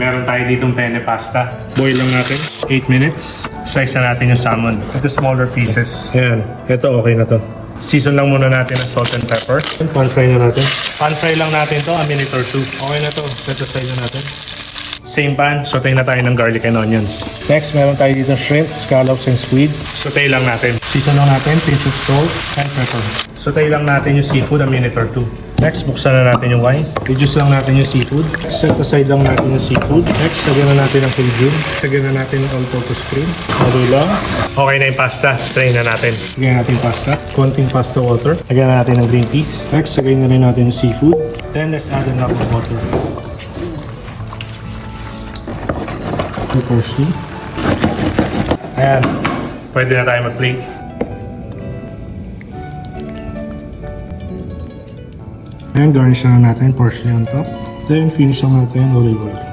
Meron tayo ditong penne pasta. Boil lang natin. 8 minutes. Slice na natin yung salmon into smaller pieces. Ayan. Ito okay na to. Season lang muna natin ng salt and pepper. Pan fry na natin. Pan fry lang natin to a minute or 2. Okay na to. Set aside na natin. Same pan, saute na tayo ng garlic and onions. Next, meron tayo dito shrimp, scallops, and squid. Saute lang natin. Season lang natin, pinch of salt and pepper. Saute lang natin yung seafood a minute or 2. Next, buksan na natin yung wine. Reduce lang natin yung seafood. Set aside lang natin yung seafood. Next, sagyan na natin ang cajun. Sagyan na natin yung all-purpose cream. Halo lang. Okay na yung pasta. Strain na natin. Sagyan natin yung pasta. Konting pasta water. Sagyan na natin ng green peas. Next, sagyan na rin natin yung seafood. Then, let's add enough of water. Parsley. Ayan. Pwede na tayo mag-plate. And garnish na natin parsley on top. Then finish lang natin olive oil.